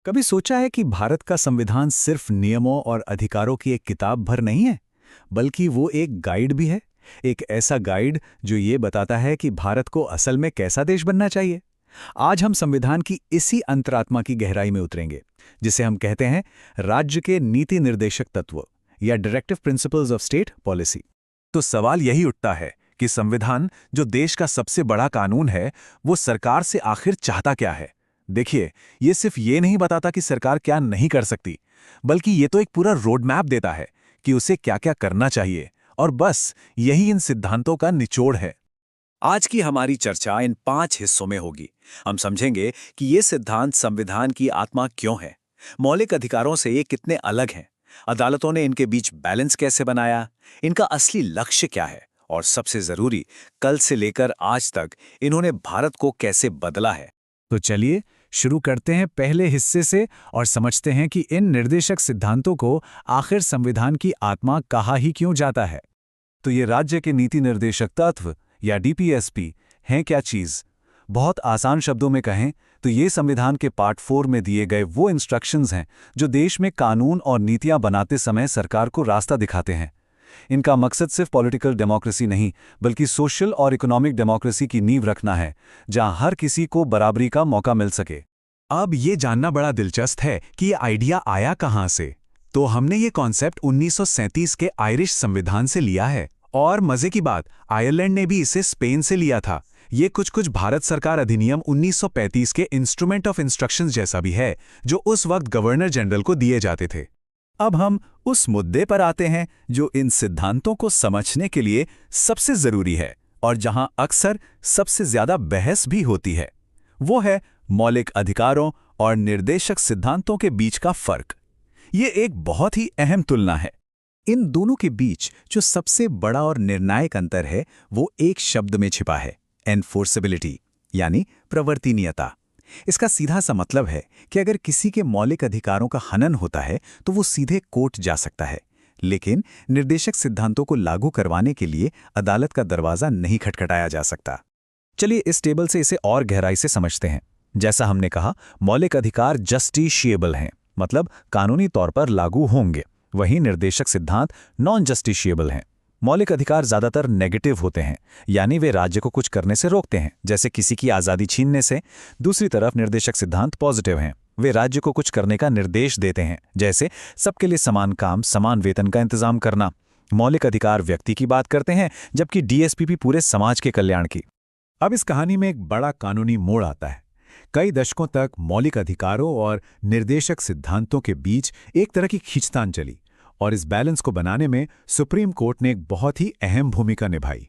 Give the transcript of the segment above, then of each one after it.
कभी सोचा है कि भारत का संविधान सिर्फ नियमों और अधिकारों की एक किताब भर नहीं है, बल्कि वो एक गाइड भी है। एक ऐसा गाइड जो ये बताता है कि भारत को असल में कैसा देश बनना चाहिए। आज हम संविधान की इसी अंतरात्मा की गहराई में उतरेंगे, जिसे हम कहते हैं राज्य के नीति निर्देशक तत्व या directive principles of state policy. तो सवाल यही उठता है कि संविधान, जो देश का सबसे बड़ा कानून है, वो सरकार से आखिर चाहता क्या है। देखिए, ये सिर्फ ये नहीं बताता कि सरकार क्या नहीं कर सकती, बल्कि ये तो एक पूरा रोड मैप देता है कि उसे क्या क्या करना चाहिए। और बस यही इन सिद्धांतों का निचोड़ है। आज की हमारी चर्चा इन 5 हिस्सों में होगी। हम समझेंगे कि ये सिद्धांत संविधान की आत्मा क्यों है, मौलिक अधिकारों से ये कितने अलग हैं, अदालतों ने इनके बीच बैलेंस कैसे बनाया, इनका असली लक्ष्य क्या है, और सबसे जरूरी, कल से लेकर आज तक इन्होंने भारत को कैसे बदला है। तो चलिए शुरू करते हैं पहले हिस्से से और समझते हैं कि इन निर्देशक सिद्धांतों को आखिर संविधान की आत्मा कहा ही क्यों जाता है। तो ये राज्य के नीति निर्देशक तत्व या डीपीएसपी हैं क्या चीज़? बहुत आसान शब्दों में कहें तो ये संविधान के पार्ट 4 में दिए गए वो इंस्ट्रक्शंस हैं जो देश में कानून और नीतियां बनाते समय सरकार को रास्ता दिखाते हैं। इनका मकसद सिर्फ पॉलिटिकल डेमोक्रेसी नहीं, बल्कि सोशल और इकोनॉमिक डेमोक्रेसी की नींव रखना है, जहां हर किसी को बराबरी का मौका मिल सके। अब ये जानना बड़ा दिलचस्प है कि ये आइडिया आया कहाँ से। तो हमने ये कॉन्सेप्ट 1937 के आयरिश संविधान से लिया है, और मजे की बात, आयरलैंड ने भी इसे स्पेन से लिया था। ये कुछ भारत सरकार अधिनियम 1935 के इंस्ट्रूमेंट ऑफ इंस्ट्रक्शंस जैसा भी है, जो उस वक्त गवर्नर जनरल को दिए जाते थे। अब हम उस मुद्दे पर आते हैं जो इन सिद्धांतों को समझने के लिए सबसे जरूरी है और जहां अक्सर सबसे ज्यादा बहस भी होती है। वो है मौलिक अधिकारों और निर्देशक सिद्धांतों के बीच का फर्क। ये एक बहुत ही अहम तुलना है। इन दोनों के बीच जो सबसे बड़ा और निर्णायक अंतर है, वो एक शब्द में छिपा है, एनफोर्सेबिलिटी, यानी प्रवर्तनीयता। इसका सीधा सा मतलब है कि अगर किसी के मौलिक अधिकारों का हनन होता है तो वो सीधे कोर्ट जा सकता है, लेकिन निर्देशक सिद्धांतों को लागू करवाने के लिए अदालत का दरवाजा नहीं खटखटाया जा सकता। चलिए इस टेबल से इसे और गहराई से समझते हैं। जैसा हमने कहा, मौलिक अधिकार जस्टिशिएबल हैं, मतलब कानूनी तौर पर लागू होंगे। वहीं निर्देशक सिद्धांत नॉन जस्टिशिएबल हैं। मौलिक अधिकार ज्यादातर नेगेटिव होते हैं, यानी वे राज्य को कुछ करने से रोकते हैं, जैसे किसी की आज़ादी छीनने से। दूसरी तरफ निर्देशक सिद्धांत पॉजिटिव हैं। वे राज्य को कुछ करने का निर्देश देते हैं, जैसे सबके लिए समान काम, समान वेतन का इंतजाम करना। मौलिक अधिकार व्यक्ति की बात करते हैं, जबकि डीएसपी पूरे समाज के कल्याण की। अब इस कहानी में एक बड़ा कानूनी मोड़ आता है। कई दशकों तक मौलिक अधिकारों और निर्देशक सिद्धांतों के बीच एक तरह की खींचतान चली, और इस बैलेंस को बनाने में सुप्रीम कोर्ट ने एक बहुत ही अहम भूमिका निभाई।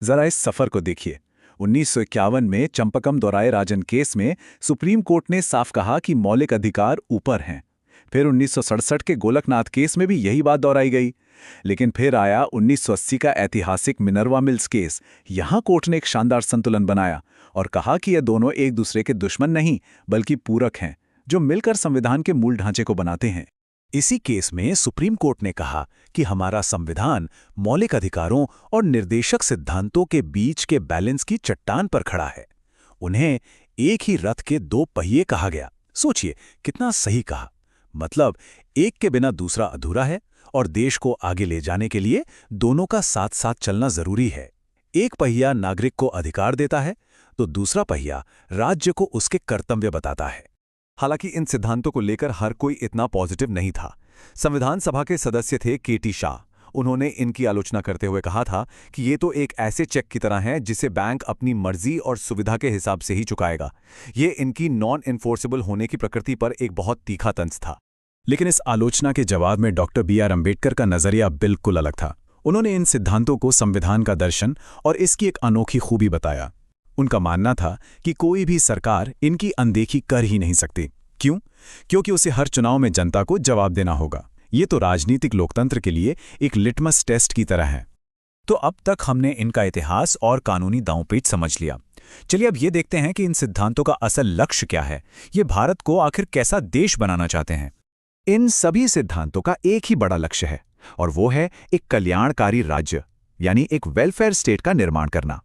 जरा इस सफर को देखिए। 1951 में चंपकम दोराय राजन केस में सुप्रीम कोर्ट ने साफ कहा कि मौलिक अधिकार ऊपर हैं। फिर 1967 के गोलकनाथ केस में भी यही बात दोहराई गई। लेकिन फिर आया 1980 का ऐतिहासिक मिनर्वा मिल्स केस। यहां कोर्ट ने एक शानदार संतुलन बनाया और कहा कि ये दोनों एक दूसरे के दुश्मन नहीं, बल्कि पूरक हैं, जो मिलकर संविधान के मूल ढांचे को बनाते हैं। इसी केस में सुप्रीम कोर्ट ने कहा कि हमारा संविधान मौलिक अधिकारों और निर्देशक सिद्धांतों के बीच के बैलेंस की चट्टान पर खड़ा है। उन्हें एक ही रथ के 2 पहिए कहा गया। सोचिए कितना सही कहा। मतलब एक के बिना दूसरा अधूरा है, और देश को आगे ले जाने के लिए दोनों का साथ साथ चलना जरूरी है। एक पहिया नागरिक को अधिकार देता है, तो दूसरा पहिया राज्य को उसके कर्तव्य बताता है। हालांकि इन सिद्धांतों को लेकर हर कोई इतना पॉजिटिव नहीं था। संविधान सभा के सदस्य थे केटी शाह। उन्होंने इनकी आलोचना करते हुए कहा था कि ये तो एक ऐसे चेक की तरह है जिसे बैंक अपनी मर्जी और सुविधा के हिसाब से ही चुकाएगा। ये इनकी नॉन एनफोर्सेबल होने की प्रकृति पर एक बहुत तीखा तंज था। लेकिन इस आलोचना के जवाब में डॉक्टर बी.आर. अम्बेडकर का नजरिया बिल्कुल अलग था। उन्होंने इन सिद्धांतों को संविधान का दर्शन और इसकी एक अनोखी खूबी बताया। उनका मानना था कि कोई भी सरकार इनकी अनदेखी कर ही नहीं सकती। क्यों? क्योंकि उसे हर चुनाव में जनता को जवाब देना होगा। ये तो राजनीतिक लोकतंत्र के लिए एक लिटमस टेस्ट की तरह है। तो अब तक हमने इनका इतिहास और कानूनी दांवपेच समझ लिया। चलिए अब ये देखते हैं कि इन सिद्धांतों का असल लक्ष्य क्या है। ये भारत को आखिर कैसा देश बनाना चाहते हैं। इन सभी सिद्धांतों का एक ही बड़ा लक्ष्य है, और वो है एक कल्याणकारी राज्य, यानी एक वेलफेयर स्टेट का निर्माण करना।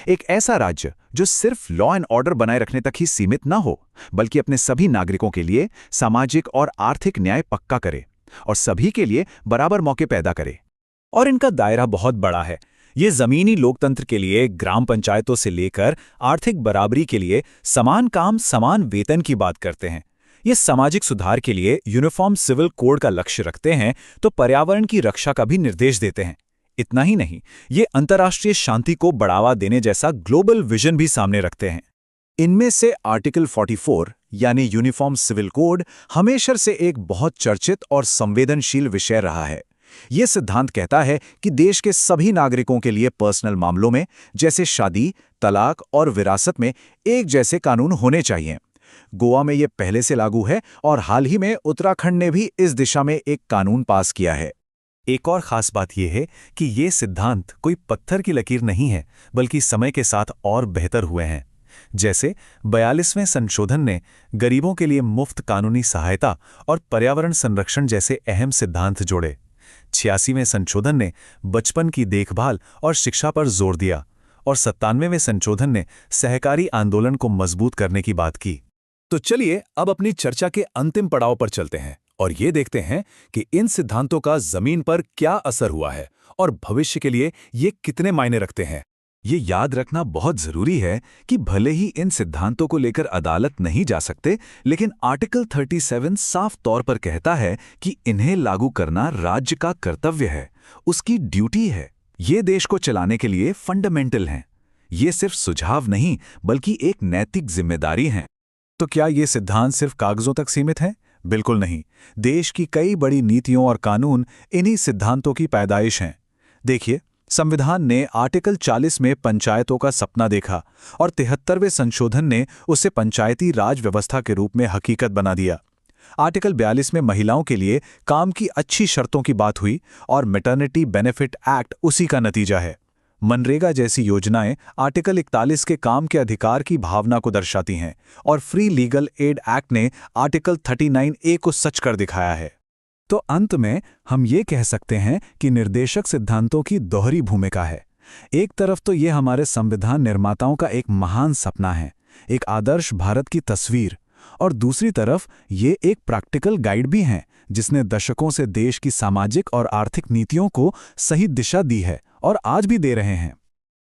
एक ऐसा राज्य जो सिर्फ लॉ एंड ऑर्डर बनाए रखने तक ही सीमित ना हो, बल्कि अपने सभी नागरिकों के लिए सामाजिक और आर्थिक न्याय पक्का करे और सभी के लिए बराबर मौके पैदा करे। और इनका दायरा बहुत बड़ा है। ये जमीनी लोकतंत्र के लिए ग्राम पंचायतों से लेकर आर्थिक बराबरी के लिए समान काम समान वेतन की बात करते हैं। ये सामाजिक सुधार के लिए यूनिफॉर्म सिविल कोड का लक्ष्य रखते हैं तो पर्यावरण की रक्षा का भी निर्देश देते हैं। इतना ही नहीं, ये अंतर्राष्ट्रीय शांति को बढ़ावा देने जैसा ग्लोबल विजन भी सामने रखते हैं। इनमें से आर्टिकल 44 यानी यूनिफॉर्म सिविल कोड हमेशा से एक बहुत चर्चित और संवेदनशील विषय रहा है। यह सिद्धांत कहता है कि देश के सभी नागरिकों के लिए पर्सनल मामलों में जैसे शादी, तलाक और विरासत में एक जैसे कानून होने चाहिए। गोवा में यह पहले से लागू है और हाल ही में उत्तराखंड ने भी इस दिशा में एक कानून पास किया है। एक और खास बात यह है कि ये सिद्धांत कोई पत्थर की लकीर नहीं है, बल्कि समय के साथ और बेहतर हुए हैं। जैसे 42वें संशोधन ने गरीबों के लिए मुफ्त कानूनी सहायता और पर्यावरण संरक्षण जैसे अहम सिद्धांत जोड़े। 86वें संशोधन ने बचपन की देखभाल और शिक्षा पर जोर दिया और 97वें संशोधन ने सहकारी आंदोलन को मजबूत करने की बात की। तो चलिए अब अपनी चर्चा के अंतिम पड़ाव पर चलते हैं और ये देखते हैं कि इन सिद्धांतों का जमीन पर क्या असर हुआ है और भविष्य के लिए ये कितने मायने रखते हैं। ये याद रखना बहुत जरूरी है कि भले ही इन सिद्धांतों को लेकर अदालत नहीं जा सकते, लेकिन आर्टिकल 37 साफ तौर पर कहता है कि इन्हें लागू करना राज्य का कर्तव्य है, उसकी ड्यूटी है। ये देश को चलाने के लिए फंडामेंटल हैं। ये सिर्फ सुझाव नहीं, बल्कि एक नैतिक जिम्मेदारी है। तो क्या ये सिद्धांत सिर्फ कागजों तक सीमित हैं? बिल्कुल नहीं। देश की कई बड़ी नीतियों और कानून इन्हीं सिद्धांतों की पैदाइश हैं। देखिए, संविधान ने आर्टिकल 40 में पंचायतों का सपना देखा और 73वें संशोधन ने उसे पंचायती राज व्यवस्था के रूप में हकीकत बना दिया। आर्टिकल 42 में महिलाओं के लिए काम की अच्छी शर्तों की बात हुई और मैटरनिटी बेनिफिट एक्ट उसी का नतीजा है। मनरेगा जैसी योजनाएं आर्टिकल 41 के काम के अधिकार की भावना को दर्शाती हैं और फ्री लीगल एड एक्ट ने आर्टिकल 39A को सच कर दिखाया है। तो अंत में हम ये कह सकते हैं कि निर्देशक सिद्धांतों की दोहरी भूमिका है। एक तरफ तो ये हमारे संविधान निर्माताओं का एक महान सपना है, एक आदर्श भारत की तस्वीर, और दूसरी तरफ ये एक प्रैक्टिकल गाइड भी हैं जिसने दशकों से देश की सामाजिक और आर्थिक नीतियों को सही दिशा दी है और आज भी दे रहे हैं।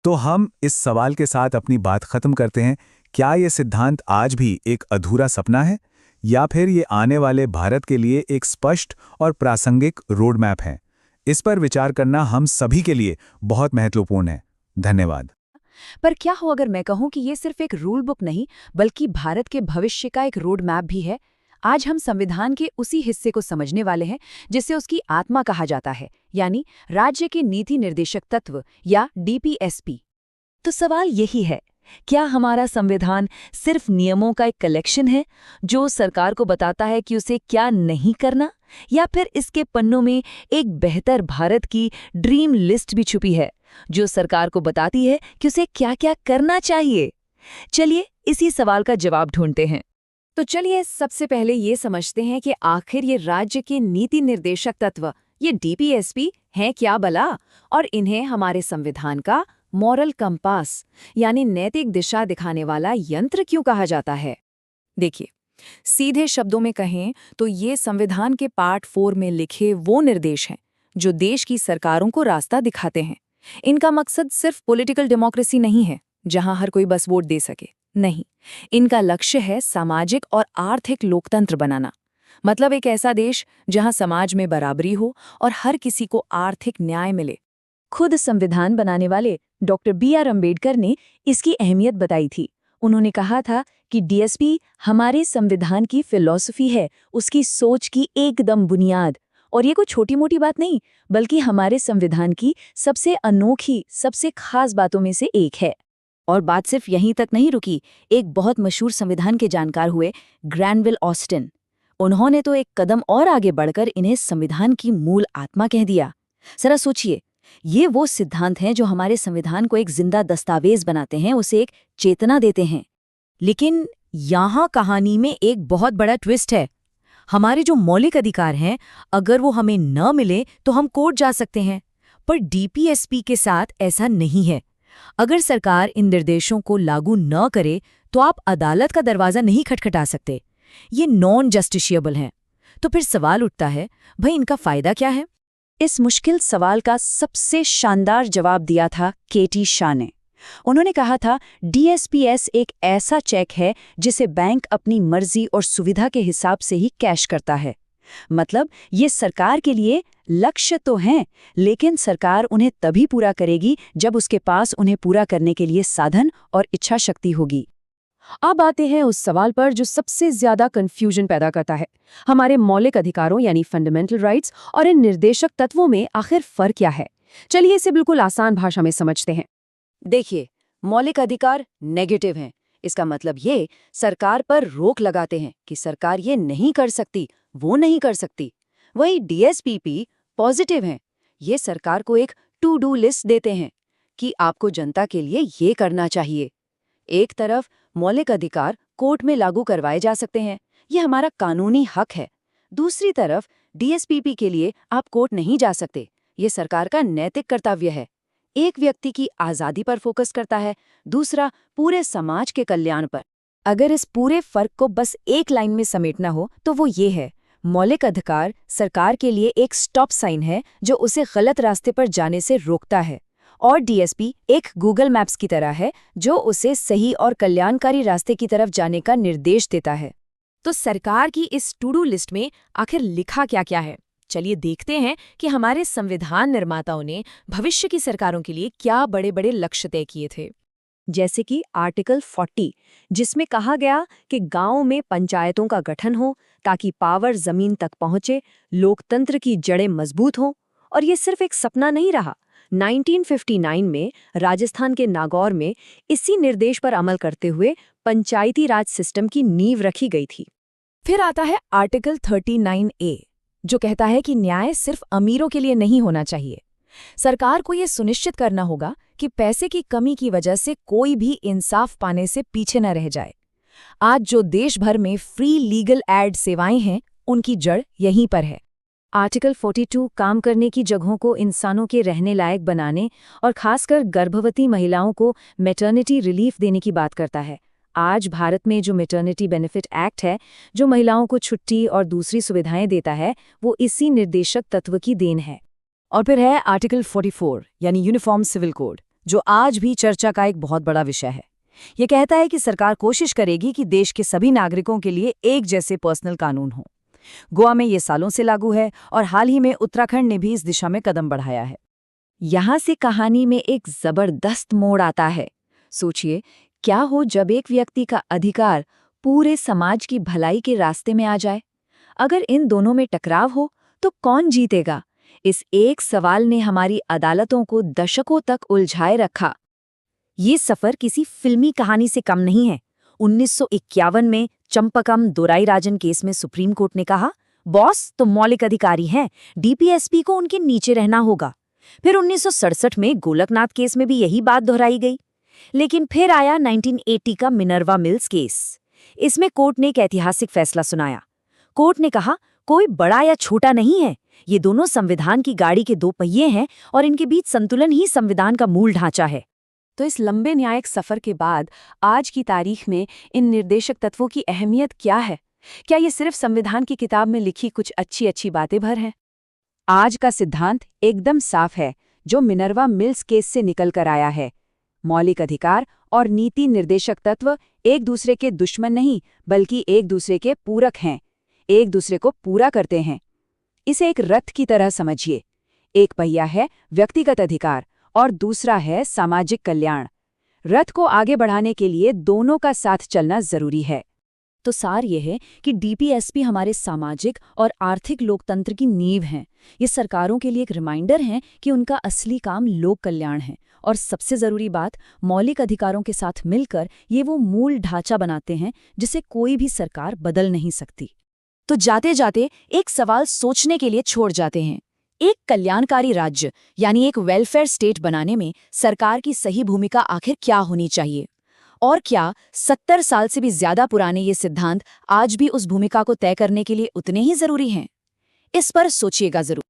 तो हम इस सवाल के साथ अपनी बात खत्म करते हैं, क्या ये सिद्धांत आज भी एक अधूरा सपना है या फिर ये आने वाले भारत के लिए एक स्पष्ट और प्रासंगिक रोड मैप है? इस पर विचार करना हम सभी के लिए बहुत महत्वपूर्ण है। धन्यवाद। पर क्या हो अगर मैं कहूं कि ये सिर्फ एक रूल बुक नहीं, बल्कि भारत के भविष्य का एक रोड मैप भी है? आज हम संविधान के उसी हिस्से को समझने वाले हैं जिसे उसकी आत्मा कहा जाता है, यानी राज्य के नीति निर्देशक तत्व या DPSP। तो सवाल यही है, क्या हमारा संविधान सिर्फ नियमों का एक कलेक्शन है जो सरकार को बताता है कि उसे क्या नहीं करना, या फिर इसके पन्नों में एक बेहतर भारत की ड्रीम लिस्ट भी छुपी है जो सरकार को बताती है कि उसे क्या-क्या करना चाहिए? चलिए इसी सवाल का जवाब ढूंढते हैं। तो चलिए सबसे पहले ये समझते हैं कि आखिर ये राज्य के नीति निर्देशक तत्व, ये DPSP हैं क्या भला, और इन्हें हमारे संविधान का मॉरल कंपास यानी नैतिक दिशा दिखाने वाला यंत्र क्यों कहा जाता है? देखिए, सीधे शब्दों में कहें तो ये संविधान के पार्ट 4 में लिखे वो निर्देश हैं जो देश की सरकारों को रास्ता दिखाते हैं। इनका मकसद सिर्फ पॉलिटिकल डेमोक्रेसी नहीं है जहां हर कोई बस वोट दे सके, नहीं, इनका लक्ष्य है सामाजिक और आर्थिक लोकतंत्र बनाना। मतलब एक ऐसा देश जहां समाज में बराबरी हो और हर किसी को आर्थिक न्याय मिले। खुद संविधान बनाने वाले डॉक्टर B.R. अम्बेडकर ने इसकी अहमियत बताई थी। उन्होंने कहा था कि DSP हमारे संविधान की फिलॉसफी है, उसकी सोच की एकदम बुनियाद। और ये कोई छोटी मोटी बात नहीं, बल्कि हमारे संविधान की सबसे अनोखी, सबसे खास बातों में से एक है। और बात सिर्फ यहीं तक नहीं रुकी। एक बहुत मशहूर संविधान के जानकार हुए ग्रैनविल ऑस्टिन। उन्होंने तो एक कदम और आगे बढ़कर इन्हें संविधान की मूल आत्मा कह दिया। जरा सोचिए, ये वो सिद्धांत हैं जो हमारे संविधान को एक जिंदा दस्तावेज बनाते हैं, उसे एक चेतना देते हैं। लेकिन यहाँ कहानी में एक बहुत बड़ा ट्विस्ट है। हमारे जो मौलिक अधिकार हैं, अगर वो हमें न मिले तो हम कोर्ट जा सकते हैं, पर DPSP के साथ ऐसा नहीं है। अगर सरकार इन निर्देशों को लागू न करे तो आप अदालत का दरवाजा नहीं खटखटा सकते। ये नॉन जस्टिशिएबल हैं। तो फिर सवाल उठता है, भाई इनका फायदा क्या है? इस मुश्किल सवाल का सबसे शानदार जवाब दिया था केटी शाह ने। उन्होंने कहा था, डीएसपीएस एक ऐसा चेक है जिसे बैंक अपनी मर्जी और सुविधा के हिसाब से ही कैश करता है। मतलब ये सरकार के लिए लक्ष्य तो हैं, लेकिन सरकार उन्हें तभी पूरा करेगी जब उसके पास उन्हें पूरा करने के लिए साधन और इच्छा शक्ति होगी। अब आते हैं उस सवाल पर जो सबसे ज्यादा कंफ्यूजन पैदा करता है, हमारे मौलिक अधिकारों यानी फंडामेंटल राइट्स और इन निर्देशक तत्वों में आखिर फर्क क्या है। चलिए इसे बिल्कुल आसान भाषा में समझते हैं। देखिए, मौलिक अधिकार नेगेटिव हैं। इसका मतलब ये सरकार पर रोक लगाते हैं कि सरकार ये नहीं कर सकती, वो नहीं कर सकती। वही डीएसपीपी पॉजिटिव हैं। ये सरकार को एक टू डू लिस्ट देते हैं कि आपको जनता के लिए ये करना चाहिए। एक तरफ मौलिक अधिकार कोर्ट में लागू करवाए जा सकते हैं, ये हमारा कानूनी हक है। दूसरी तरफ डीएसपीपी के लिए आप कोर्ट नहीं जा सकते, ये सरकार का नैतिक कर्तव्य है। एक व्यक्ति की आज़ादी पर फोकस करता है, दूसरा पूरे समाज के कल्याण पर। अगर इस पूरे फर्क को बस एक लाइन में समेटना हो तो वो ये है, मौलिक अधिकार सरकार के लिए एक स्टॉप साइन है जो उसे गलत रास्ते पर जाने से रोकता है, और डीएसपी एक गूगल मैप्स की तरह है जो उसे सही और कल्याणकारी रास्ते की तरफ जाने का निर्देश देता है। तो सरकार की इस टू डू लिस्ट में आखिर लिखा क्या क्या है? चलिए देखते हैं कि हमारे संविधान निर्माताओं ने भविष्य की सरकारों के लिए क्या बड़े बड़े लक्ष्य तय किए थे। जैसे कि आर्टिकल 40, जिसमें कहा गया कि गांव में पंचायतों का गठन हो ताकि पावर जमीन तक पहुंचे, लोकतंत्र की जड़ें मजबूत हों। और ये सिर्फ एक सपना नहीं रहा। 1959 में राजस्थान के नागौर में इसी निर्देश पर अमल करते हुए पंचायती राज सिस्टम की नींव रखी गई थी। फिर आता है आर्टिकल 39A, जो कहता है कि न्याय सिर्फ अमीरों के लिए नहीं होना चाहिए। सरकार को ये सुनिश्चित करना होगा कि पैसे की कमी की वजह से कोई भी इंसाफ पाने से पीछे न रह जाए। आज जो देश भर में फ्री लीगल एड सेवाएं हैं, उनकी जड़ यहीं पर है। आर्टिकल 42 काम करने की जगहों को इंसानों के रहने लायक बनाने और खासकर गर्भवती महिलाओं को मैटरनिटी रिलीफ देने की बात करता है। आज भारत में जो मैटरनिटी बेनिफिट एक्ट है, जो महिलाओं को छुट्टी और दूसरी सुविधाएं देता है, वो इसी निर्देशक तत्व की देन है। और फिर है आर्टिकल 44 यानी यूनिफॉर्म सिविल कोड, जो आज भी चर्चा का एक बहुत बड़ा विषय है। ये कहता है कि सरकार कोशिश करेगी कि देश के सभी नागरिकों के लिए एक जैसे पर्सनल कानून हो। गोवा में ये सालों से लागू है और हाल ही में उत्तराखंड ने भी इस दिशा में कदम बढ़ाया है। यहाँ से कहानी में एक जबरदस्त मोड़ आता है। सोचिए, क्या हो जब एक व्यक्ति का अधिकार पूरे समाज की भलाई के रास्ते में आ जाए? अगर इन दोनों में टकराव हो तो कौन जीतेगा? इस एक सवाल ने हमारी अदालतों को दशकों तक उलझाए रखा। ये सफर किसी फिल्मी कहानी से कम नहीं है। 1951 में चंपकम दोराईराजन केस में सुप्रीम कोर्ट ने कहा, बॉस तो मौलिक अधिकारी हैं, डीपीएसपी को उनके नीचे रहना होगा। फिर 1967 में गोलकनाथ केस में भी यही बात दोहराई गई। लेकिन फिर आया 1980 का मिनर्वा मिल्स केस। इसमें कोर्ट ने एक ऐतिहासिक फैसला सुनाया। कोर्ट ने कहा, कोई बड़ा या छोटा नहीं है, ये दोनों संविधान की गाड़ी के दो पहिए हैं और इनके बीच संतुलन ही संविधान का मूल ढांचा है। तो इस लंबे न्यायिक सफर के बाद आज की तारीख में इन निर्देशक तत्वों की अहमियत क्या है? क्या ये सिर्फ संविधान की किताब में लिखी कुछ अच्छी अच्छी बातें भर हैं? आज का सिद्धांत एकदम साफ है, जो मिनर्वा मिल्स केस से निकल कर आया है। मौलिक अधिकार और नीति निर्देशक तत्व एक दूसरे के दुश्मन नहीं, बल्कि एक दूसरे के पूरक हैं, एक दूसरे को पूरा करते हैं। इसे एक रथ की तरह समझिए। एक पहिया है व्यक्तिगत अधिकार और दूसरा है सामाजिक कल्याण। रथ को आगे बढ़ाने के लिए दोनों का साथ चलना जरूरी है। तो सार यह है कि डीपीएसपी हमारे सामाजिक और आर्थिक लोकतंत्र की नींव हैं। ये सरकारों के लिए एक रिमाइंडर हैं कि उनका असली काम लोक कल्याण है। और सबसे ज़रूरी बात, मौलिक अधिकारों के साथ मिलकर ये वो मूल ढांचा बनाते हैं जिसे कोई भी सरकार बदल नहीं सकती। तो जाते जाते एक सवाल सोचने के लिए छोड़ जाते हैं। एक कल्याणकारी राज्य यानी एक वेलफेयर स्टेट बनाने में सरकार की सही भूमिका आखिर क्या होनी चाहिए? और क्या 70 साल से भी ज्यादा पुराने ये सिद्धांत आज भी उस भूमिका को तय करने के लिए उतने ही जरूरी हैं? इस पर सोचिएगा जरूर।